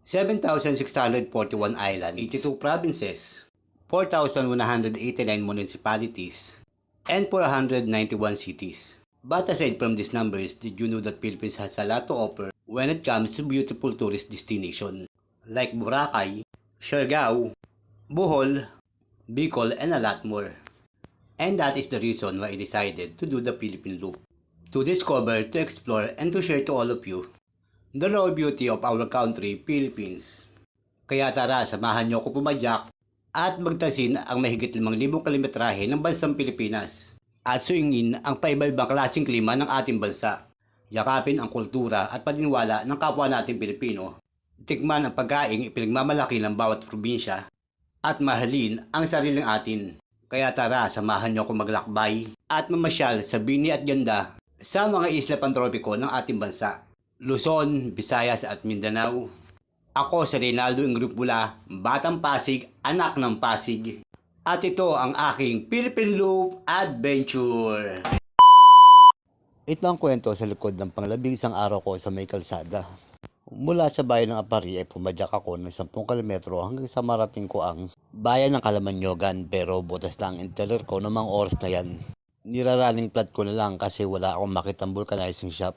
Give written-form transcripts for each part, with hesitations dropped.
7,641 islands, 82 provinces, 4,189 municipalities, and 491 cities. But aside from these numbers, did you know that Philippines has a lot to offer when it comes to beautiful tourist destinations like Boracay, Siargao, Bohol, Bicol, and a lot more. And that is the reason why I decided to do the Philippine Loop. To discover, to explore, and to share to all of you the raw beauty of our country, Philippines. Kaya tara, samahan niyo ako pumadyak at magtasin ang mahigit 5,000 kilometrahe ng bansang Pilipinas at suingin ang paiba-ibang klaseng klima ng ating bansa. Yakapin ang kultura at paniniwala ng kapwa nating Pilipino. Tikman ang pagkaing ipinagmamalaki ng bawat probinsya at mahalin ang sariling atin. Kaya tara, samahan niyo ako maglakbay at mamasyal sa bini at ganda sa mga isla pantropiko ng ating bansa. Luzon, Visayas at Mindanao. Ako si Reynaldo Ingrupula, Batang Pasig, anak ng Pasig. At ito ang aking Philippine Loop Adventure. Ito ang kwento sa likod ng panglabing-isang araw ko sa may kalsada. Mula sa bayan ng Apari ay pumadyak ako ng 10 kilometro hanggang sa marating ko ang bayan ng Kalamanyogan, pero butas lang ang interior ko ng mga oras na yan. Niraraning plat ko na lang kasi wala akong makitang vulcanizing shop.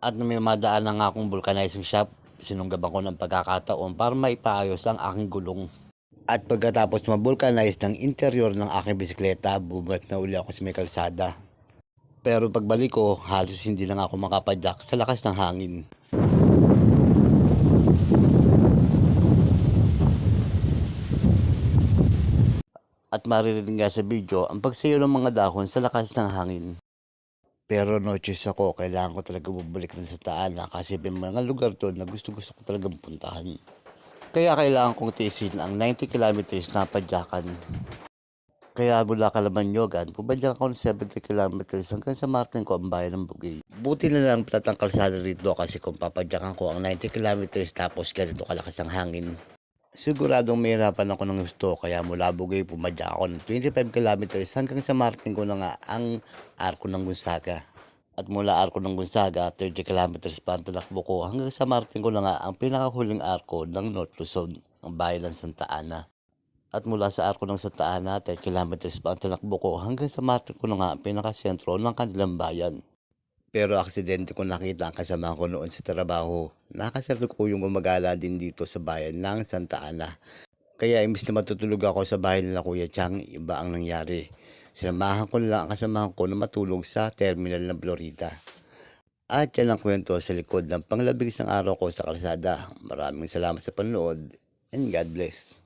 At nung may madaan na nga akong vulcanizing shop, sinunggaban ko ng pagkakataon para maipaayos ang aking gulong. At pagkatapos mabulkanize ng interior ng aking bisikleta, bumalik na uli ako sa may kalsada. Pero pagbalik ko, halos hindi lang ako makapadyak sa lakas ng hangin. At maririnig nga sa video ang pagsayo ng mga dahon sa lakas ng hangin. Pero no choice ako, kailangan ko talaga bumalik na sa Taana kasi may mga lugar doon na gusto ko talagang puntahan. Kaya kailangan kong tiisin ang 90 kilometers na padyakan. Kaya mula Kalamanyogan, pumadyak ako ng 70 kilometers hanggang sa Martin ko ang bayan ng Bugay. Buti na lang plat ang kalsada rito kasi kung papadyakan ko ang 90 kilometers tapos ganito kalakas ang hangin, siguradong mayroon ako ng gusto. Kaya mula Bugay pumadyak ako ng 25 kilometers hanggang sa Martin ko na nga ang Arco ng Gonzaga. At mula Arco ng Gonzaga, 30 kilometers pa ang talakbo ko hanggang sa Martin ko na nga ang pinakahuling arko ng North Luzon, ang bayan ng Santa Ana. At mula sa Arco ng Santa Ana, 10 kilometers pa ang talakbo ko hanggang sa Martin ko na nga ang pinakasentro ng kanilang bayan. Pero aksidente ko nakita ang kasama ko noon sa trabaho. Nakasalukuyang gumagala din dito sa bayan ng Santa Ana. Kaya imbis na matutulog ako sa bahay nila Kuya Chang, iba ang nangyari. Sinamahan ko na lang ang kasamahan ko na matulog sa terminal ng Florida. At yan ang kwento sa likod ng panglabing-isang araw ko sa kalsada. Maraming salamat sa panonood and God bless.